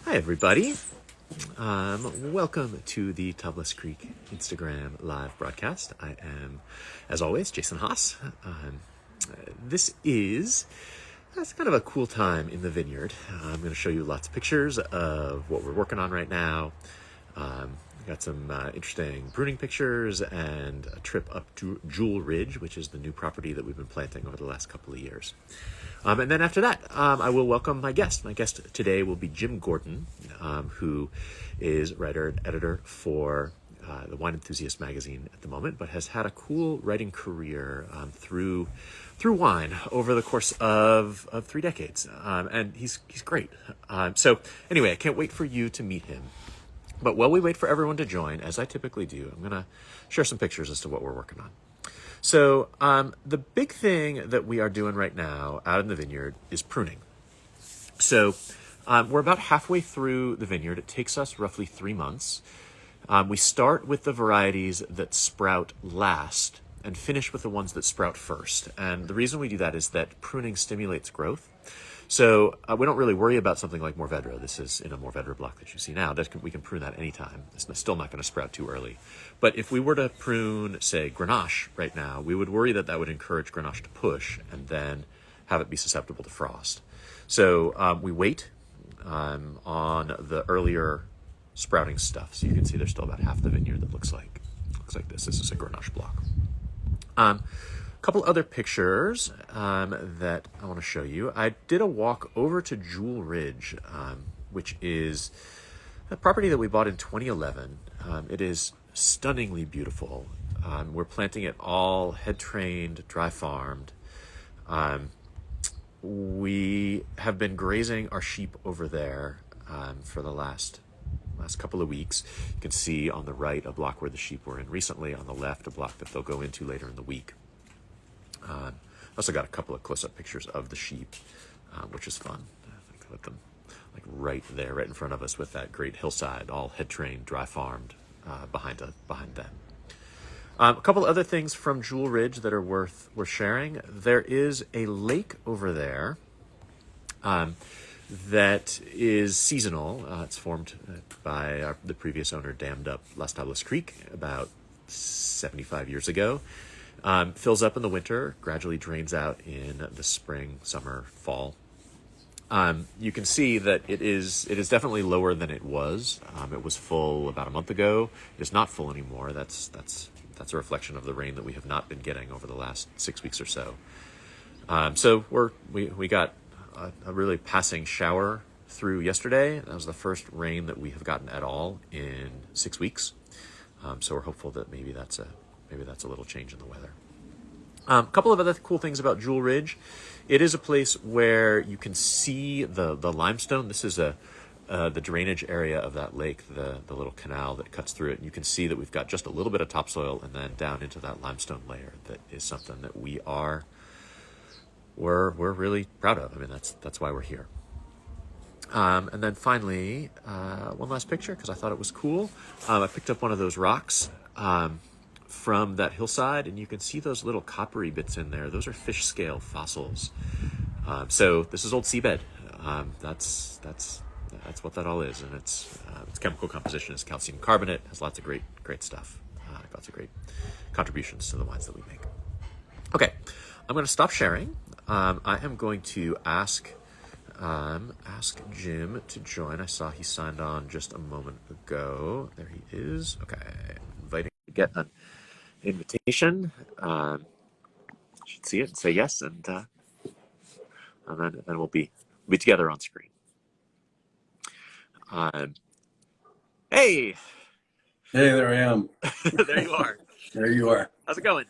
Hi, everybody. Welcome to the Tablas Creek Instagram live broadcast. I am, as always, Jason Haas. This is It's kind of a cool time in the vineyard. I'm going to show you lots of pictures of what we're working on right now. Got some interesting pruning pictures and a trip up to Jewel Ridge, which is the new property that we've been planting over the last couple of years. And then after that, I will welcome my guest. My guest today will be Jim Gordon, who is writer and editor for the Wine Enthusiast magazine at the moment, but has had a cool writing career through wine over the course of 3 decades. And he's great. So anyway, I can't wait for you to meet him. But while we wait for everyone to join, as I typically do, I'm going to share some pictures as to what we're working on. So the big thing that we are doing right now out in the vineyard is pruning. So we're about halfway through the vineyard. It takes us roughly 3 months. We start with the varieties that sprout last and finish with the ones that sprout first. And the reason we do that is that pruning stimulates growth. So we don't really worry about something like Mourvedre. This is in a Mourvedre block that you see now. We can prune that anytime. It's still not going to sprout too early. But if we were to prune, say, Grenache right now, we would worry that would encourage Grenache to push and then have it be susceptible to frost. So we wait on the earlier sprouting stuff. So you can see there's still about half the vineyard that looks like this. This is a Grenache block. A couple other pictures that I want to show you. I did a walk over to Jewel Ridge, which is a property that we bought in 2011. It is stunningly beautiful. We're planting it all head-trained, dry-farmed. We have been grazing our sheep over there for the last couple of weeks. You can see on the right a block where the sheep were in recently, on the left a block that they'll go into later in the week. I also got a couple of close-up pictures of the sheep, which is fun. I think with them right there, right in front of us, with that great hillside, all head-trained, dry-farmed behind them. A couple other things from Jewel Ridge that are worth sharing. There is a lake over there that is seasonal. It's formed by the previous owner, dammed up Las Tablas Creek about 75 years ago. Fills up in the winter, gradually drains out in the spring, summer, fall. You can see that it is definitely lower than it was. It was full about a month ago. It is not full anymore. That's a reflection of the rain that we have not been getting over the last 6 weeks or so. So we got a really passing shower through yesterday. That was the first rain that we have gotten at all in 6 weeks. So we're hopeful that maybe that's a little change in the weather. A couple of other cool things about Jewel Ridge. It is a place where you can see the limestone. This is the drainage area of that lake, the little canal that cuts through it. And you can see that we've got just a little bit of topsoil and then down into that limestone layer. That is something that we're really proud of. I mean, that's why we're here. And then finally, one last picture because I thought it was cool. I picked up one of those rocks from that hillside, and you can see those little coppery bits in there. Those are fish scale fossils. So this is old seabed. That's what that all is, and its chemical composition is calcium carbonate. Has lots of great stuff. Lots of great contributions to the wines that we make. Okay, I'm going to stop sharing. I am going to ask Jim to join. I saw he signed on just a moment ago. There he is. Okay, inviting to get an invitation. Should see it and say yes, and then we'll be together on screen. Hey, there I am. There you are. There you are. How's it going?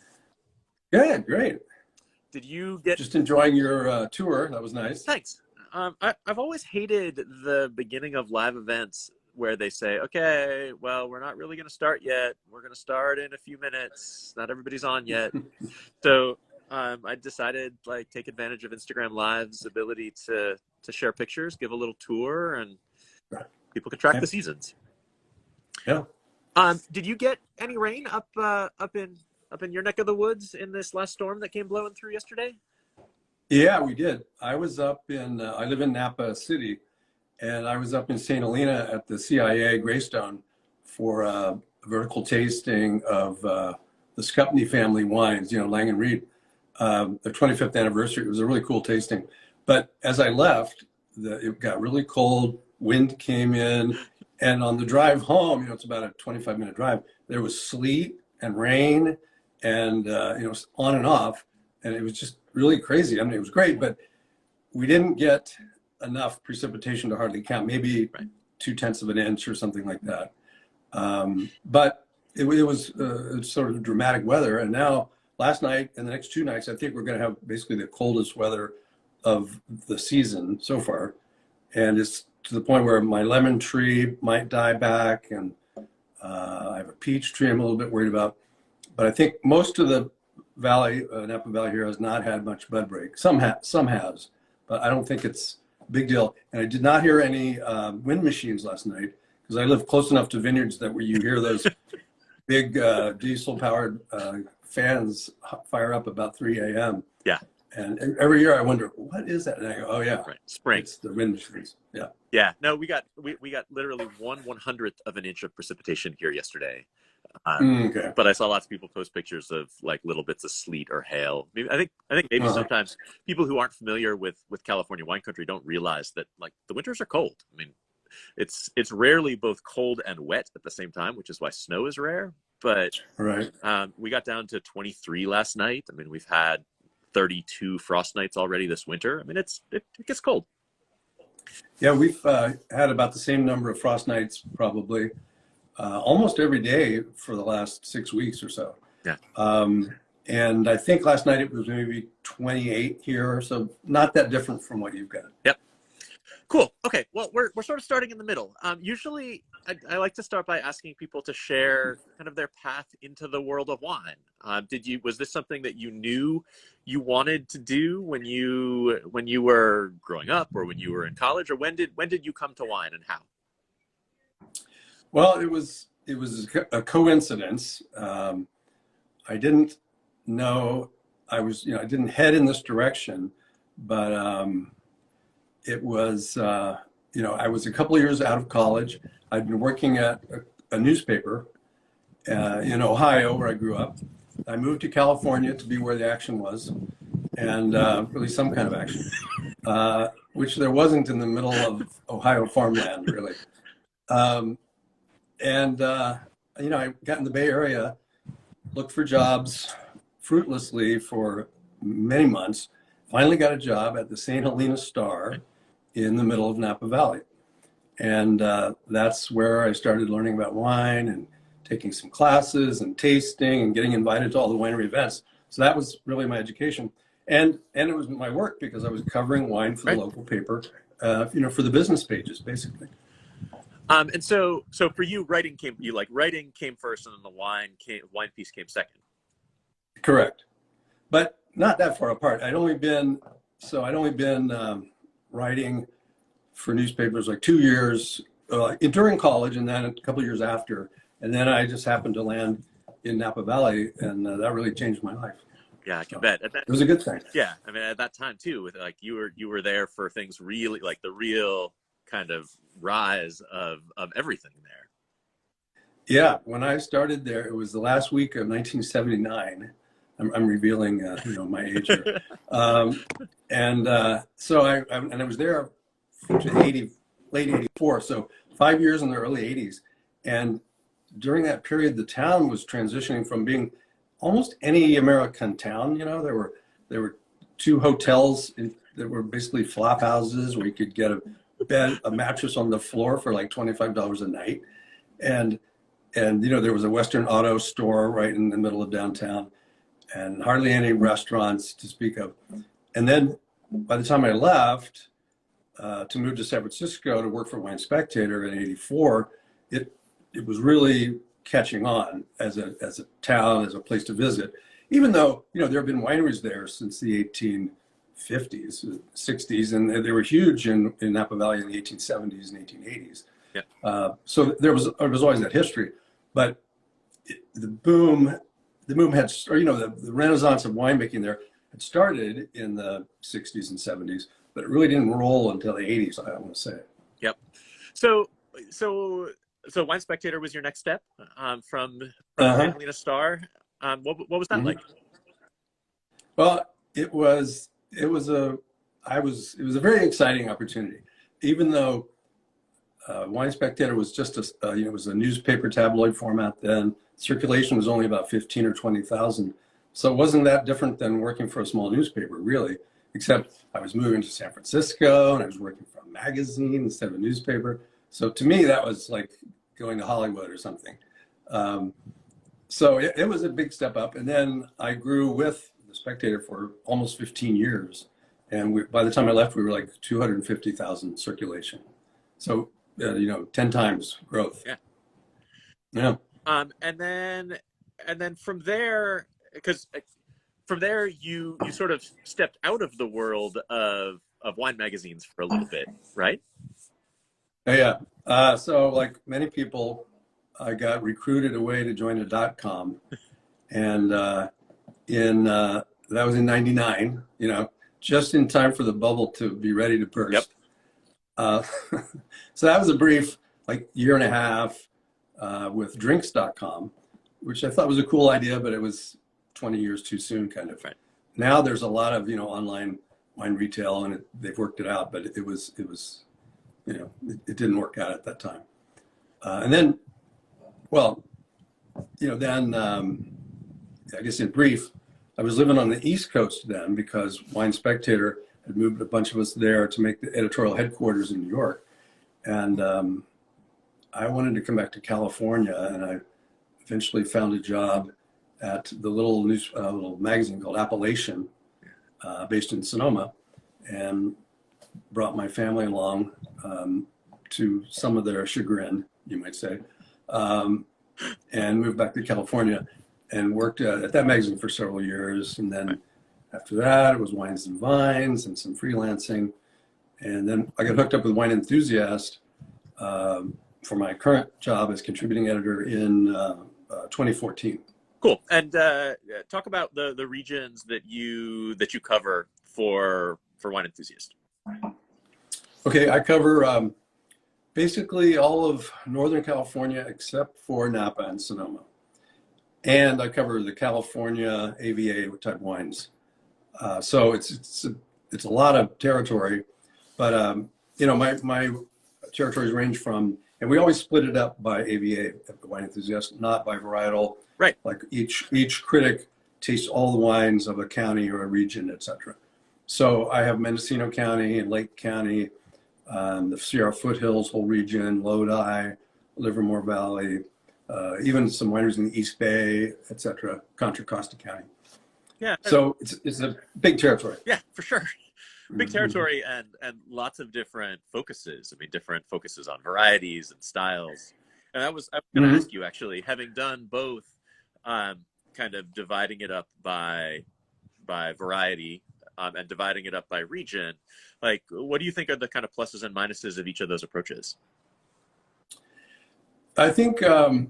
Good, great. Did you get just enjoying your tour? That was nice. Thanks. I've always hated the beginning of live events where they say, okay, well, we're not really going to start yet. We're going to start in a few minutes. Not everybody's on yet. So I decided take advantage of Instagram Live's ability to share pictures, give a little tour, and people can track the seasons. Yeah. Did you get any rain up in your neck of the woods in this last storm that came blowing through yesterday? Yeah, we did. I was up I live in Napa City, and I was up in St. Helena at the CIA Greystone for a vertical tasting of the Scuppney family wines, Lang and Reed, their 25th anniversary. It was a really cool tasting. But as I left, it got really cold, wind came in, and on the drive home, it's about a 25-minute drive, there was sleet and rain and, on and off. And it was just really crazy. I mean, it was great, but we didn't get enough precipitation to hardly count, maybe 0.2 of an inch or something like that. But it was sort of dramatic weather. And now last night and the next 2 nights, I think we're going to have basically the coldest weather of the season so far. And it's to the point where my lemon tree might die back. And I have a peach tree I'm a little bit worried about. But I think most of the valley, Napa Valley here, has not had much bud break. Some has, but I don't think it's a big deal. And I did not hear any wind machines last night because I live close enough to vineyards that where you hear those big diesel-powered fans fire up about 3 a.m. Yeah. And every year I wonder, what is that? And I go, oh yeah, spring. It's the wind machines. Yeah. Yeah. No, we got literally 1/100th of an inch of precipitation here yesterday. Okay. But I saw lots of people post pictures of like little bits of sleet or hail. I think maybe sometimes people who aren't familiar with California wine country don't realize that like the winters are cold. I mean, it's rarely both cold and wet at the same time, which is why snow is rare. But we got down to 23 last night. I mean, we've had 32 frost nights already this winter. I mean, it gets cold. Yeah, we've had about the same number of frost nights probably almost every day for the last 6 weeks or so. Yeah. And I think last night it was maybe 28 here, so not that different from what you've got. Yep. Cool. Okay. Well, we're sort of starting in the middle. Usually, I like to start by asking people to share kind of their path into the world of wine. Was this something that you knew you wanted to do when you were growing up, or when you were in college, or when did you come to wine, and how? Well, it was a coincidence. I didn't know I didn't head in this direction, but it was, I was a couple of years out of college. I'd been working at a newspaper in Ohio, where I grew up. I moved to California to be where the action was, and really some kind of action, which there wasn't in the middle of Ohio farmland, really. I got in the Bay Area, looked for jobs fruitlessly for many months, finally got a job at the St. Helena Star in the middle of Napa Valley. And that's where I started learning about wine and taking some classes and tasting and getting invited to all the winery events. So that was really my education. And it was my work because I was covering wine for the local paper, for the business pages, basically. And so for you, writing came first, and then the wine piece came second. Correct, but not that far apart. I'd only been writing for newspapers like 2 years during college, and then a couple of years after, and then I just happened to land in Napa Valley, and that really changed my life. Yeah, I can bet. It was a good thing. Yeah, I mean, at that time too, with like you were there for things really like the real kind of rise of everything there. Yeah, when I started there, it was the last week of 1979. I'm revealing, my age here. So I was there to late '84, so 5 years in the early '80s, and during that period, the town was transitioning from being almost any American town. There were 2 hotels that were basically flop houses where you could get a mattress on the floor for like $25 a night, and there was a Western Auto store right in the middle of downtown, and hardly any restaurants to speak of. And then by the time I left to move to San Francisco to work for Wine Spectator in '84, it was really catching on as a town, as a place to visit, even though there have been wineries there since the 1850s, 60s, and they were huge in Napa Valley in the 1870s and 1880s. Yeah. So there was always that history, but the boom had, the renaissance of winemaking there had started in the 60s and 70s, but it really didn't roll until the 80s, I want to say. Yep. So, so, so Wine Spectator was your next step from Uh-huh. Helena Star. What was that Hmm. like? Well, it was a very exciting opportunity, even though Wine Spectator was just it was a newspaper tabloid format then. Circulation was only about 15 or 20,000. So it wasn't that different than working for a small newspaper, really, except I was moving to San Francisco and I was working for a magazine instead of a newspaper. So to me, that was like going to Hollywood or something. Um, so it was a big step up. And then I grew with the Spectator for almost 15 years. And by the time I left, we were like 250,000 circulation. So, 10 times growth. Yeah. Yeah. And then from there, because from there you sort of stepped out of the world of wine magazines for a little bit, right? Yeah. So, like many people, I got recruited away to join a .com. And in that was in 99, just in time for the bubble to be ready to Yep. burst. Uh, so that was a brief, like, year and a half with drinks.com, which I thought was a cool idea, but it was 20 years too soon, kind of. Right. Now there's a lot of, online wine retail, and they've worked it out, but it didn't work out at that time. And then, well, then I guess in brief, I was living on the East Coast then because Wine Spectator had moved a bunch of us there to make the editorial headquarters in New York. And I wanted to come back to California, and I eventually found a job at the little magazine called Appellation, based in Sonoma, and brought my family along, to some of their chagrin, you might say, and moved back to California and worked at that magazine for several years. And then after that, it was Wines and Vines and some freelancing. And then I got hooked up with Wine Enthusiast for my current job as contributing editor in 2014. Cool. And talk about the regions that you cover for Wine Enthusiast. Okay, I cover basically all of Northern California except for Napa and Sonoma. And I cover the California AVA type wines. So it's a lot of territory, but my territories range from, and we always split it up by AVA at the Wine Enthusiast, not by varietal. Right. Like each critic tastes all the wines of a county or a region, etc. So I have Mendocino County and Lake County, the Sierra Foothills whole region, Lodi, Livermore Valley, even some wineries in the East Bay, etc., Contra Costa County. Yeah. So it's a big territory. Yeah, for sure. Big territory and lots of different focuses. I mean, different focuses on varieties and styles. And I was going to ask you, actually, having done both, kind of dividing it up by variety, and dividing it up by region, like, what do you think are the kind of pluses and minuses of each of those approaches? I think the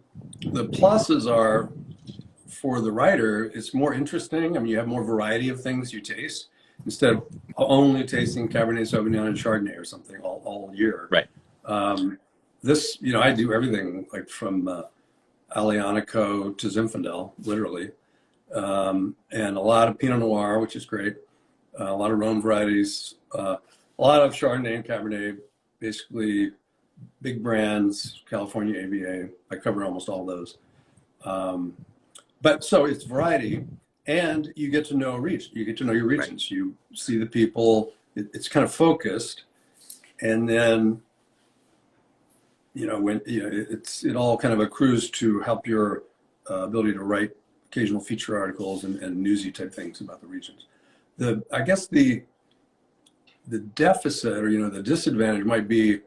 pluses are, for the writer, it's more interesting. I mean, you have more variety of things you taste instead of only tasting Cabernet Sauvignon and Chardonnay or something all year. Right. This, I do everything, like from Aglianico to Zinfandel, literally, and a lot of Pinot Noir, which is great, a lot of Rhone varieties, a lot of Chardonnay and Cabernet, basically big brands, California AVA. I cover almost all those. But so it's variety, and you get to know a region. You get to know your regions. Right. You see the people. It's kind of focused, and then when it all kind of accrues to help your ability to write occasional feature articles and newsy type things about the regions. I guess the deficit, or the disadvantage might be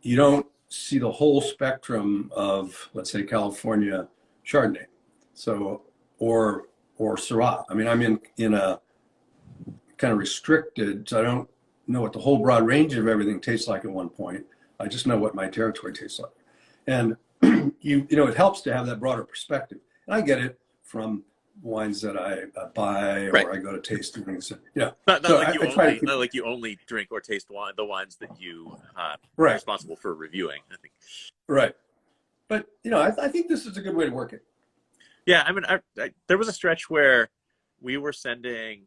you don't see the whole spectrum of, let's say, California Chardonnay. So, or Syrah. I mean, I'm in a kind of restricted, so I don't know what the whole broad range of everything tastes like at one point. I just know what my territory tastes like. And it helps to have that broader perspective. And I get it from wines that I buy Right. or I go to tastings. Yeah. Not So like you I try to only keep, not like you only drink or taste the wines that you are right, responsible for reviewing. I think. right. But, I think this is a good way to work it. Yeah, I mean, there was a stretch where we were sending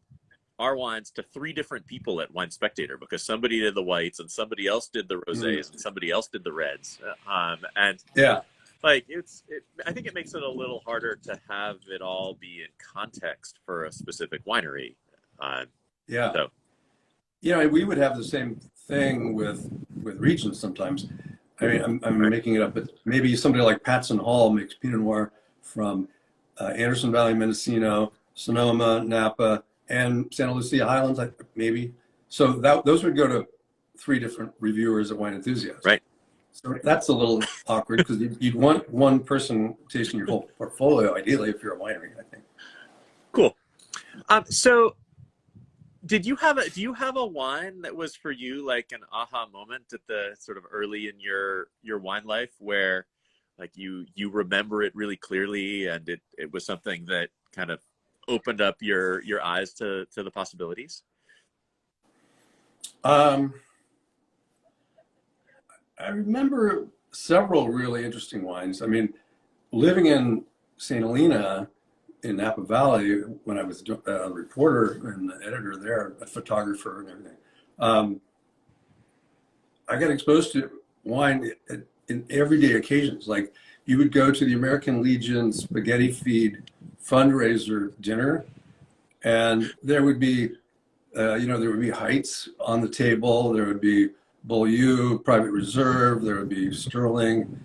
our wines to three different people at Wine Spectator because somebody did the whites and somebody else did the Mm. rosés and somebody else did the reds. And Yeah. like I think it makes it a little harder to have it all be in context for a specific winery. Uh, Yeah. so We would have the same thing with regions sometimes. I mean, I'm right, making it up, but maybe somebody like Patson Hall makes Pinot Noir from Anderson Valley, Mendocino, Sonoma, Napa, and Santa Lucia Highlands, maybe. So those would go to three different reviewers at Wine Enthusiast. right, So that's a little awkward because you'd want one person tasting your whole portfolio, ideally, if you're a winery, I think. cool. So do you have a wine that was for you like an aha moment at the sort of early in your wine life where like you remember it really clearly and it was something that kind of opened up your eyes to the possibilities? Um, I remember several really interesting wines. I mean, living in St. Helena in Napa Valley when I was a reporter and the editor there, a photographer and everything, um, I got exposed to wine in everyday occasions. Like you would go to the American Legion Spaghetti Feed fundraiser dinner, and there would be Heights on the table. There would be Beaulieu, Private Reserve. There would be Sterling,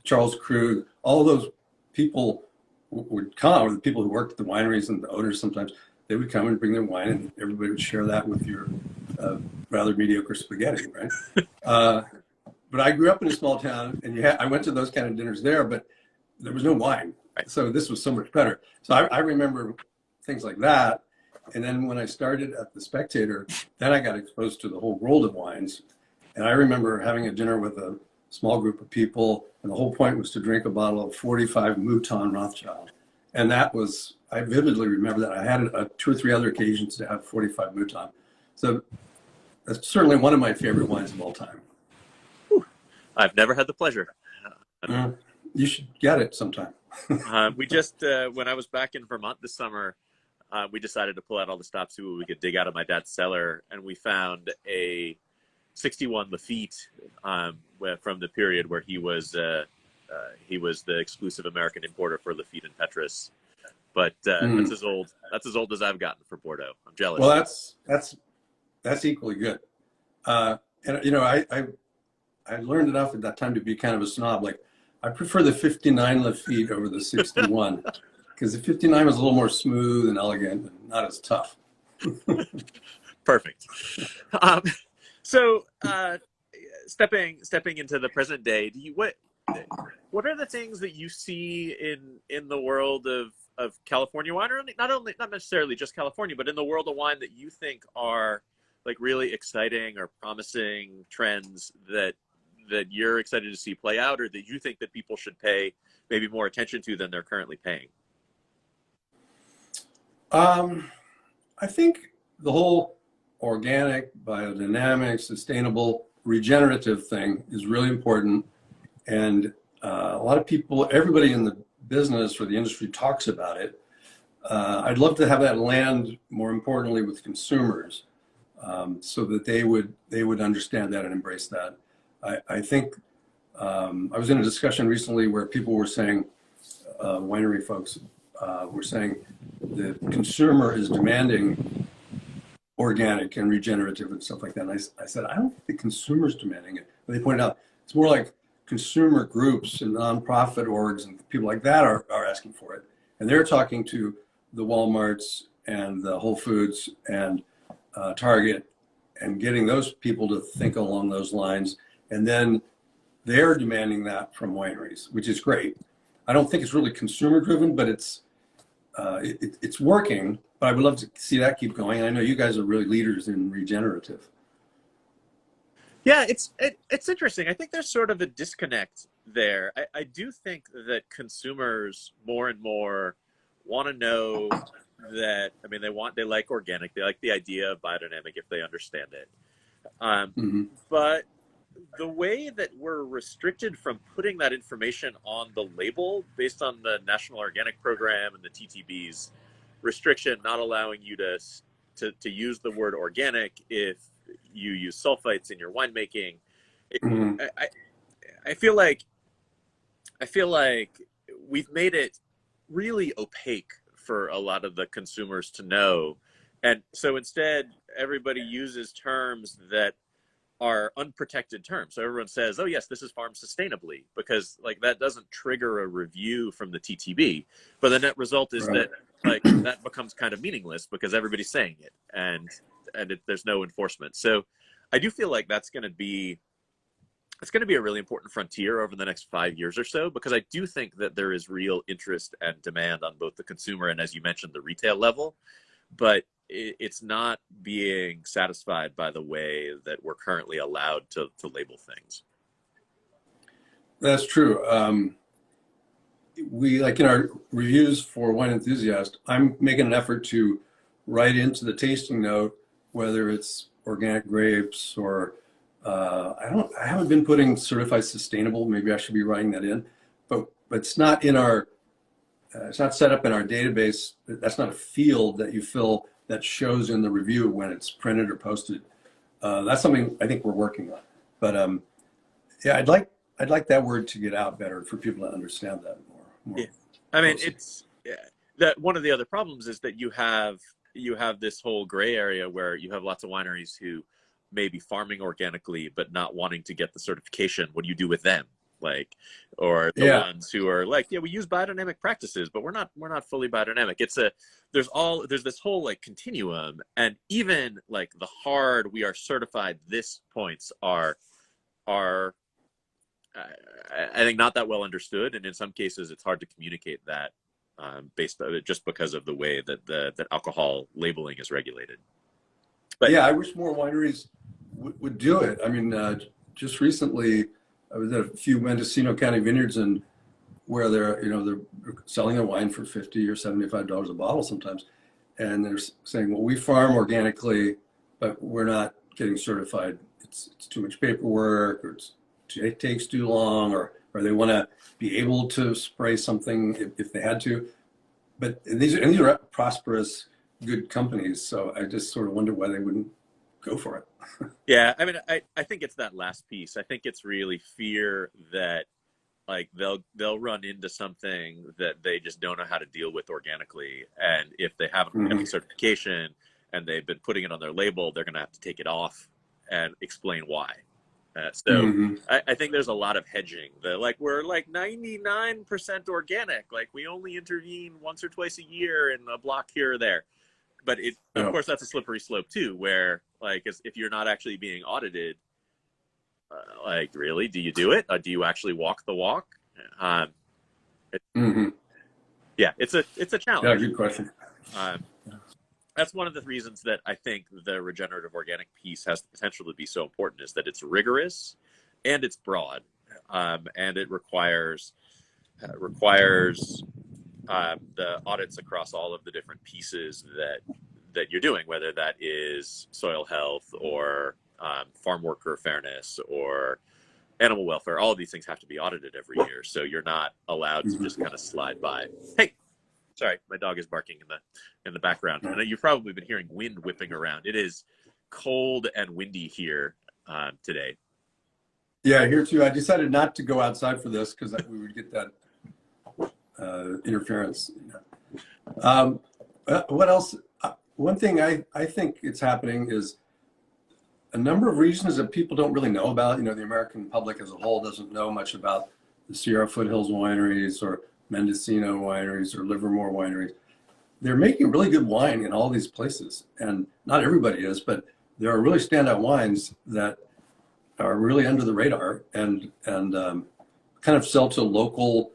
Charles Krug. All of those people would come, or the people who worked at the wineries and the owners sometimes, they would come and bring their wine, and everybody would share that with your uh, rather mediocre spaghetti, right? Uh, but I grew up in a small town, and I went to those kind of dinners there, but there was no wine. Right. So this was so much better. So I remember things like that. And then when I started at the Spectator, then I got exposed to the whole world of wines. And I remember having a dinner with a small group of people, and the whole point was to drink a bottle of 45 Mouton Rothschild. And I vividly remember that. I had two or three other occasions to have 45 Mouton. So that's certainly one of my favorite wines of all time. I've never had the pleasure. You should get it sometime. We just when I was back in Vermont this summer, we decided to pull out all the stops, see what we could dig out of my dad's cellar, and we found a 61 Lafitte from the period where he was the exclusive American importer for Lafitte and Petrus. But that's as old as I've gotten for Bordeaux. I'm jealous. Well, that's equally good. And I learned enough at that time to be kind of a snob. Like I prefer the 59 Lafitte over the 61 because the 59 was a little more smooth and elegant and not as tough. Perfect. So stepping into the present day, what are the things that you see in the world of California wine, or not necessarily just California, but in the world of wine that you think are like really exciting or promising trends that you're excited to see play out, or that you think that people should pay maybe more attention to than they're currently paying? I think the whole organic, biodynamic, sustainable, regenerative thing is really important. And a lot of people, everybody in the business or the industry talks about it. I'd love to have that land, more importantly, with consumers, so that they would understand that and embrace that. I think I was in a discussion recently where people were saying, winery folks were saying, the consumer is demanding organic and regenerative and stuff like that. And I said, I don't think the consumer's demanding it. But they pointed out it's more like consumer groups and nonprofit orgs and people like that are asking for it. And they're talking to the Walmarts and the Whole Foods and Target and getting those people to think along those lines. And then they're demanding that from wineries, which is great. I don't think it's really consumer driven, but it's working. But I would love to see that keep going. I know you guys are really leaders in regenerative. Yeah, it's interesting. I think there's sort of a disconnect there. I do think that consumers more and more want to know that, I mean, they like organic, they like the idea of biodynamic if they understand it. Mm-hmm. But the way that we're restricted from putting that information on the label based on the National Organic Program and the TTB's restriction not allowing you to use the word organic if you use sulfites in your winemaking, Mm-hmm. I feel like we've made it really opaque for a lot of the consumers to know. And so instead, everybody uses terms that are unprotected terms. So everyone says, oh yes, this is farmed sustainably, because like that doesn't trigger a review from the TTB. But the net result is Right. that like that becomes kind of meaningless because everybody's saying it, and there's no enforcement. So I do feel like it's going to be a really important frontier over the next 5 years or so, because I do think that there is real interest and demand on both the consumer and, as you mentioned, the retail level. But it's not being satisfied by the way that we're currently allowed to label things. That's true. We, like in our reviews for Wine Enthusiast, I'm making an effort to write into the tasting note whether it's organic grapes or I haven't been putting certified sustainable. Maybe I should be writing that in, but it's not in our it's not set up in our database. That's not a field that you fill that shows in the review when it's printed or posted. That's something I think we're working on. But yeah, I'd like that word to get out better for people to understand that more. Yeah. I mean, closely. it's that one of the other problems is that you have this whole gray area where you have lots of wineries who may be farming organically but not wanting to get the certification. What do you do with them? Like, or the Yeah. ones who are like, yeah, we use biodynamic practices, but we're not fully biodynamic. There's this whole like continuum, and even like the hard we are certified this points are I think not that well understood, and in some cases it's hard to communicate that based on it just because of the way that that alcohol labeling is regulated. But Yeah, I wish more wineries would do it. I mean, just recently, I was at a few Mendocino County vineyards, and where they're selling their wine for $50 or $75 a bottle sometimes, and they're saying, "Well, we farm organically, but we're not getting certified. It's too much paperwork, or it takes too long, or they want to be able to spray something if they had to." But these are prosperous, good companies, so I just sort of wonder why they wouldn't go for it. yeah, I mean, I think it's that last piece. I think it's really fear that like they'll run into something that they just don't know how to deal with organically, and if they haven't got the certification and they've been putting it on their label, they're going to have to take it off and explain why. So I think there's a lot of hedging. We're like 99% organic. Like we only intervene once or twice a year in a block here or there. But of course, that's a slippery slope too, where like if you're not actually being audited, like really, do you do it? Do you actually walk the walk? Yeah, it's a challenge. Yeah, good question. That's one of the reasons that I think the regenerative organic piece has the potential to be so important, is that it's rigorous and it's broad, and it requires the audits across all of the different pieces that you're doing, whether that is soil health or farm worker fairness or animal welfare. All of these things have to be audited every year, so you're not allowed to just kind of slide by. Hey, sorry, my dog is barking in the background. And you've probably been hearing wind whipping around. It is cold and windy here today. Yeah, here too. I decided not to go outside for this because we would get that interference. What else? One thing I think it's happening is a number of regions that people don't really know about. The American public as a whole doesn't know much about the Sierra Foothills wineries or Mendocino wineries or Livermore wineries. They're making really good wine in all these places, and not everybody is, but there are really standout wines that are really under the radar and kind of sell to local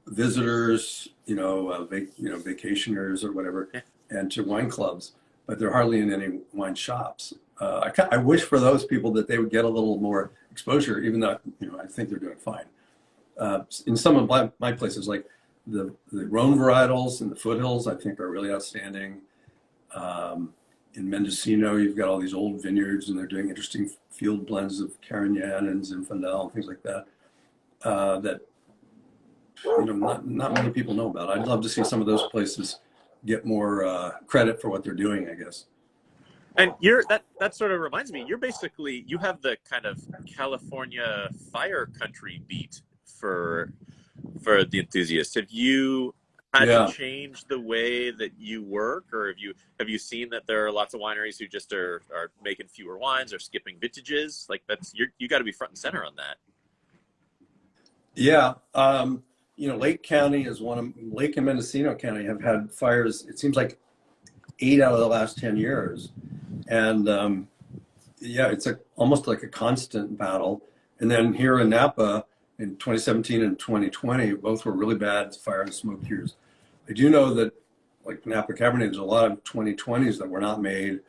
visitors, vacationers or whatever, and to wine clubs, but they're hardly in any wine shops. I wish for those people that they would get a little more exposure, even though I think they're doing fine. In some of my places, like the Rhone varietals and the foothills, I think, are really outstanding. In Mendocino, you've got all these old vineyards, and they're doing interesting field blends of Carignan and Zinfandel and things like that. That not many people know about. I'd love to see some of those places get more credit for what they're doing, I guess. And that sort of reminds me, you have the kind of California fire country beat for the enthusiasts. Have you had to change the way that you work, or have you seen that there are lots of wineries who just are making fewer wines or skipping vintages? Like you got to be front and center on that. Yeah. Lake County Lake and Mendocino County have had fires. It seems like 8 out of the last 10 years. And it's almost like a constant battle. And then here in Napa in 2017 and 2020, both were really bad fire and smoke years. I do know that, like Napa Cabernet, there's a lot of 2020s that were not made,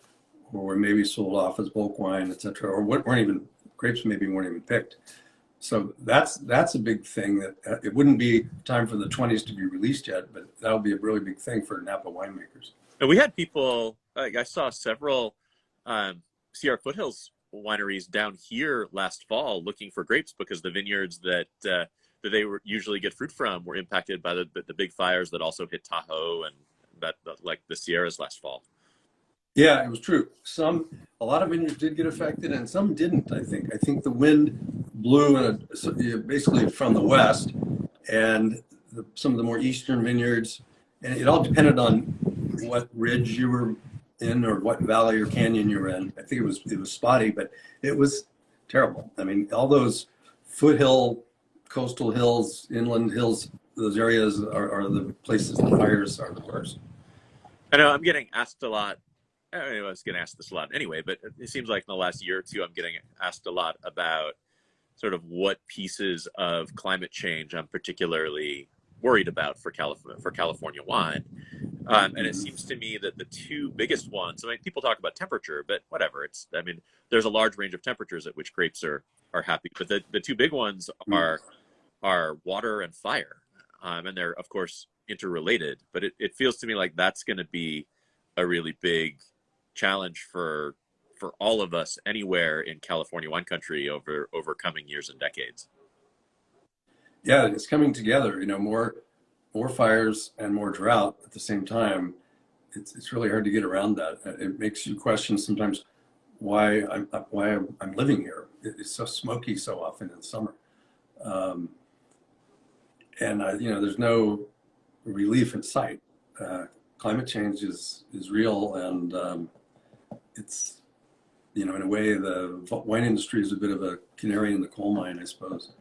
or were maybe sold off as bulk wine, et cetera, or grapes maybe weren't even picked. So that's a big thing that it wouldn't be time for the 20s to be released yet, but that'll be a really big thing for Napa winemakers. And we had people, I saw several Sierra Foothills wineries down here last fall looking for grapes because the vineyards that they usually get fruit from were impacted by the big fires that also hit Tahoe and that like the Sierras last fall. Yeah, it was true. A lot of vineyards did get affected, and some didn't. I think the wind blew basically from the west, and some of the more eastern vineyards, and it all depended on what ridge you were in or what valley or canyon you were in. I think it was spotty, but it was terrible. I mean, all those foothill, coastal hills, inland hills, those areas are the places the fires are the worst. I know I'm getting asked a lot. I was getting asked this a lot anyway, but it seems like in the last year or two, I'm getting asked a lot about sort of what pieces of climate change I'm particularly worried about for California wine. And it seems to me that the two biggest ones, I mean, people talk about temperature, but whatever. There's a large range of temperatures at which grapes are happy. But the two big ones are water and fire. And they're, of course, interrelated. But it feels to me like that's going to be a really big challenge for all of us anywhere in California wine country over coming years and decades. Yeah, it's coming together. More fires and more drought at the same time. It's really hard to get around that. It makes you question sometimes why I'm living here. It's so smoky so often in the summer, and there's no relief in sight. Climate change is real, and it's in a way the wine industry is a bit of a canary in the coal mine, I suppose,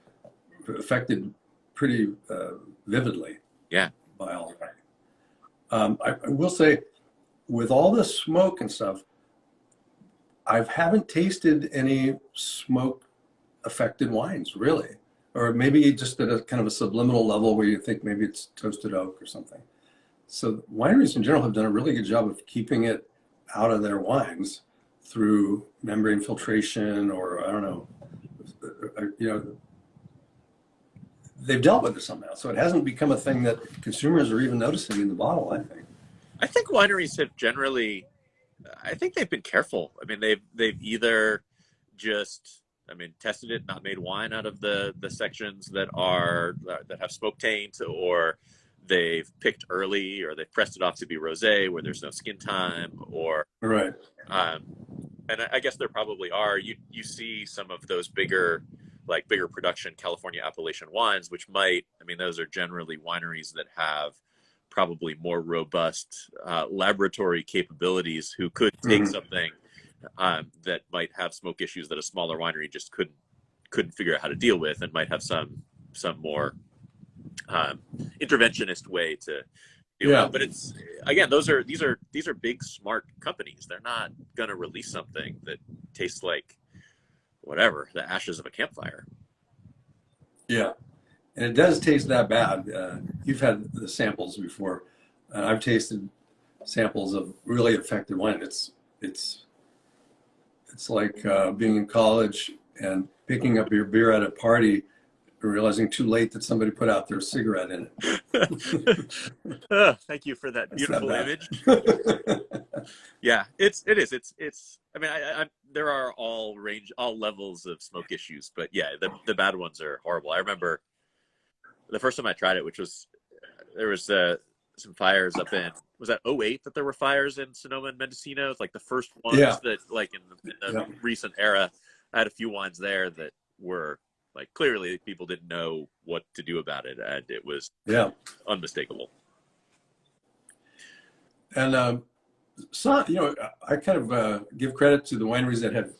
affected pretty vividly. Yeah. By all of that. I will say, with all the smoke and stuff, I haven't tasted any smoke-affected wines, really. Or maybe just at a kind of a subliminal level where you think maybe it's toasted oak or something. So wineries in general have done a really good job of keeping it out of their wines through membrane filtration, or I don't know, they've dealt with it somehow. So it hasn't become a thing that consumers are even noticing in the bottle, I think. I think wineries have generally, I think they've been careful. I mean, they've either just, tested it, not made wine out of the sections that have smoke taint, or they've picked early, or they've pressed it off to be rosé where there's no skin time, or right. And I guess there probably are. You see some of those bigger production California appellation wines, which those are generally wineries that have probably more robust laboratory capabilities, who could take something that might have smoke issues that a smaller winery just couldn't figure out how to deal with, and might have some more interventionist way to deal with. But it's, again, these are big, smart companies. They're not going to release something that tastes like whatever, the ashes of a campfire. Yeah. And it does taste that bad. You've had the samples before. I've tasted samples of really affected wine. It's like being in college and picking up your beer at a party realizing too late that somebody put out their cigarette in it. Thank you for that It's not beautiful bad. image. Yeah, it is. It's. I mean, there are all levels of smoke issues, but yeah, the bad ones are horrible. I remember the first time I tried it, which was there was some fires up in, was that '08 that there were fires in Sonoma and Mendocino? It's like the first ones Yeah, that, like in the yeah, recent era. I had a few wines there that were like clearly people didn't know what to do about it, and it was yeah. unmistakable. And so, I kind of give credit to the wineries that have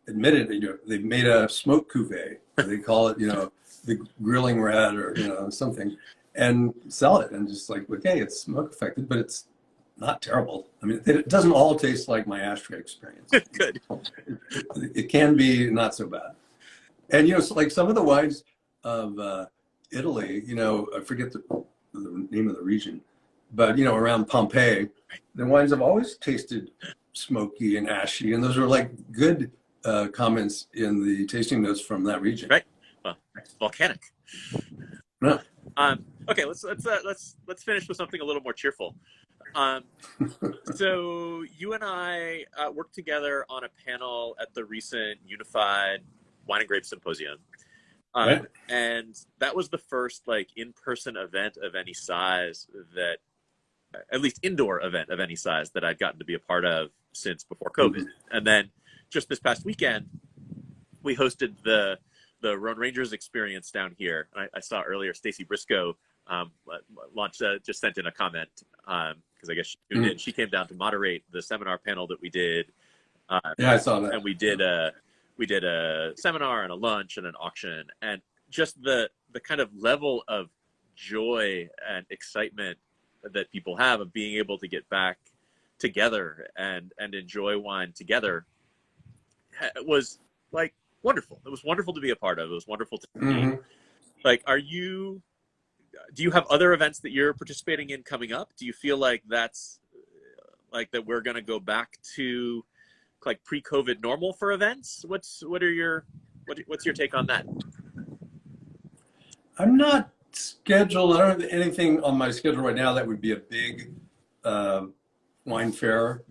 admitted they've made a smoke cuvee. They call it, the grilling red or something, and sell it and just like, okay, it's smoke affected, but it's not terrible. I mean, it doesn't all taste like my ashtray experience. Good. It can be not so bad. And so like some of the wines of Italy, I forget the name of the region, but around Pompeii, the wines have always tasted smoky and ashy, and those are like good comments in the tasting notes from that region. Right. Well, volcanic. Yeah. Okay, let's finish with something a little more cheerful. So you and I worked together on a panel at the recent Unified Wine and Grape Symposium, Right. and that was the first like in-person event of any size that, at least indoor event of any size, that I'd gotten to be a part of since before COVID. Mm-hmm. And then just this past weekend, we hosted the Rhone Rangers experience down here. I saw earlier Stacy Briscoe just sent in a comment because I guess she tuned in. She came down to moderate the seminar panel that we did. Yeah, I saw that. And we did a seminar and a lunch and an auction, and just the kind of level of joy and excitement that people have of being able to get back together and enjoy wine together was like wonderful. It was wonderful to be a part of. It was wonderful to see. Mm-hmm. Like, do you have other events that you're participating in coming up? Do you feel like that's like that we're going to go back to like pre-COVID normal for events? What's your take on that? I'm not scheduled. I don't have anything on my schedule right now that would be a big wine fair.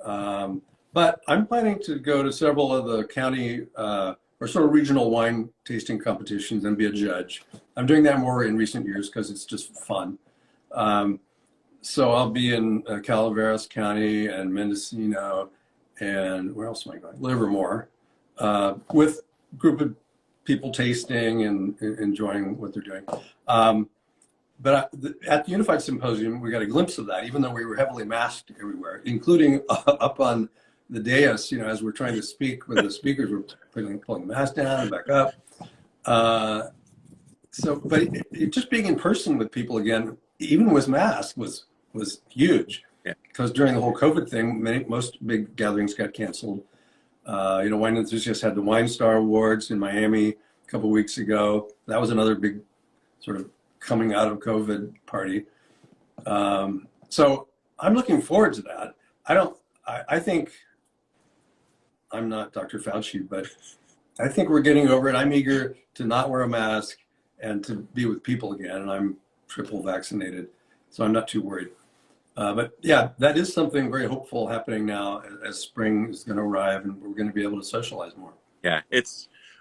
But I'm planning to go to several of the county or sort of regional wine tasting competitions and be a judge. I'm doing that more in recent years because it's just fun. So I'll be in Calaveras County and Mendocino, and where else am I going? Livermore, with a group of people tasting and enjoying what they're doing. But at the Unified Symposium, we got a glimpse of that, even though we were heavily masked everywhere, including up on the dais, as we're trying to speak with the speakers, we're pulling the mask down and back up. But just being in person with people again, even with masks, was huge. Yeah. Because during the whole COVID thing, most big gatherings got canceled. Wine Enthusiasts had the Wine Star Awards in Miami a couple of weeks ago. That was another big sort of coming out of COVID party. So I'm looking forward to that. I think, I'm not Dr. Fauci, but I think we're getting over it. I'm eager to not wear a mask and to be with people again. And I'm triple vaccinated, so I'm not too worried. But yeah, that is something very hopeful happening now as spring is going to arrive and we're going to be able to socialize more. Yeah,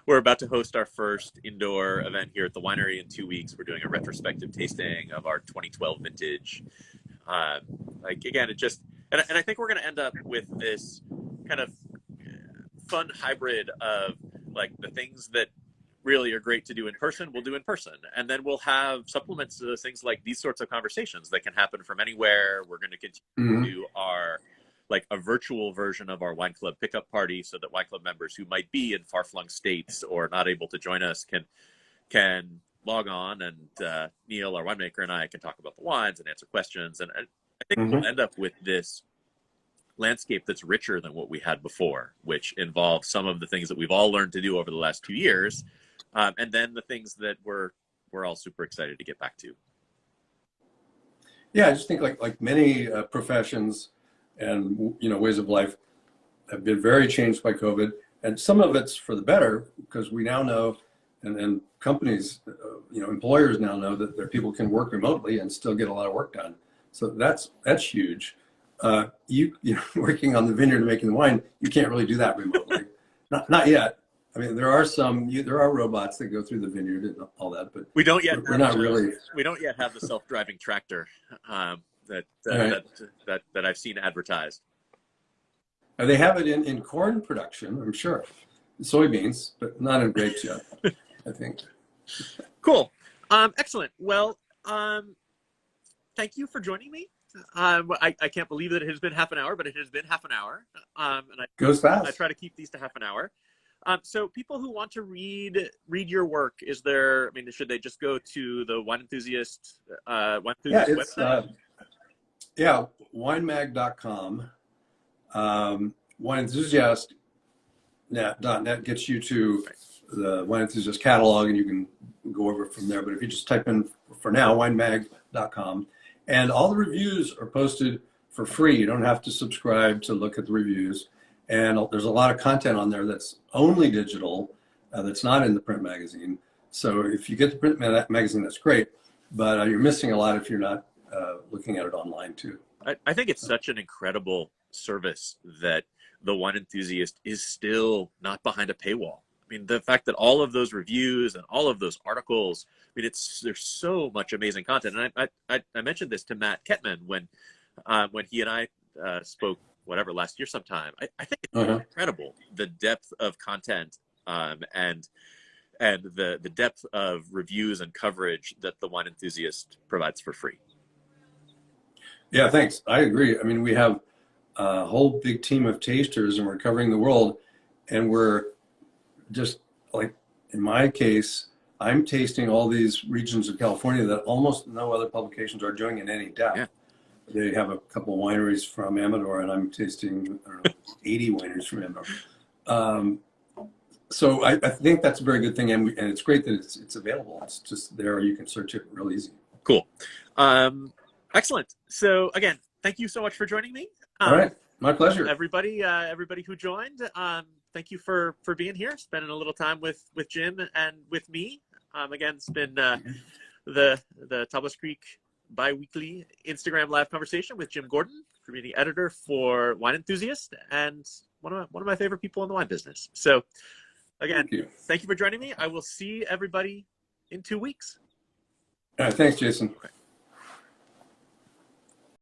we're about to host our first indoor event here at the winery in 2 weeks. We're doing a retrospective tasting of our 2012 vintage. Again, and I think we're going to end up with this kind of fun hybrid of like the things that really are great to do in person, we'll do in person. And then we'll have supplements to those things like these sorts of conversations that can happen from anywhere. We're going to continue to do a virtual version of our wine club pickup party so that wine club members who might be in far-flung states or not able to join us can log on, and Neil, our winemaker, and I can talk about the wines and answer questions. And I think we'll end up with this landscape that's richer than what we had before, which involves some of the things that we've all learned to do over the last 2 years, and then the things that we're all super excited to get back to. Yeah, I just think like many professions and ways of life have been very changed by COVID, and some of it's for the better because we now know, and companies, employers now know that their people can work remotely and still get a lot of work done. So that's huge. Working on the vineyard and making the wine, you can't really do that remotely. Not yet. I mean, there are robots that go through the vineyard and all that, but we don't yet. We're not really. We don't yet have the self-driving tractor that I've seen advertised. They have it in corn production, I'm sure, soybeans, but not in grapes yet. I think. Cool. Excellent. Well, thank you for joining me. I can't believe that it has been half an hour, but it has been half an hour. And Goes fast. I try to keep these to half an hour. So people who want to read your work, should they just go to the Wine Enthusiast website? Winemag.com. Wineenthusiast.net gets you to the Wine Enthusiast catalog, and you can go over from there. But if you just type in, for now, winemag.com, and all the reviews are posted for free. You don't have to subscribe to look at the reviews. And there's a lot of content on there that's only digital, that's not in the print magazine. So if you get the print magazine, that's great. But you're missing a lot if you're not looking at it online too. I think it's such an incredible service that the Wine Enthusiast is still not behind a paywall. I mean, the fact that all of those reviews and all of those articles, there's so much amazing content. And I mentioned this to Matt Kettman when he and I spoke, last year sometime. I think it's incredible, the depth of content and the depth of reviews and coverage that the Wine Enthusiast provides for free. Yeah, thanks. I agree. I mean, we have a whole big team of tasters, and we're covering the world, and we're just, like, in my case, I'm tasting all these regions of California that almost no other publications are doing in any depth. Yeah. They have a couple of wineries from Amador, and I'm tasting 80 wineries from Amador. So I think that's a very good thing, and it's great that it's available. It's just there; you can search it real easy. Cool, excellent. So again, thank you so much for joining me. All right, my pleasure. Everybody who joined, thank you for being here, spending a little time with Jim and with me. Again, it's been the Tablas Creek bi-weekly Instagram live conversation with Jim Gordon, community editor for Wine Enthusiast, and one of my favorite people in the wine business. So again, thank you for joining me. I will see everybody in 2 weeks. All right, thanks, Jason. Okay.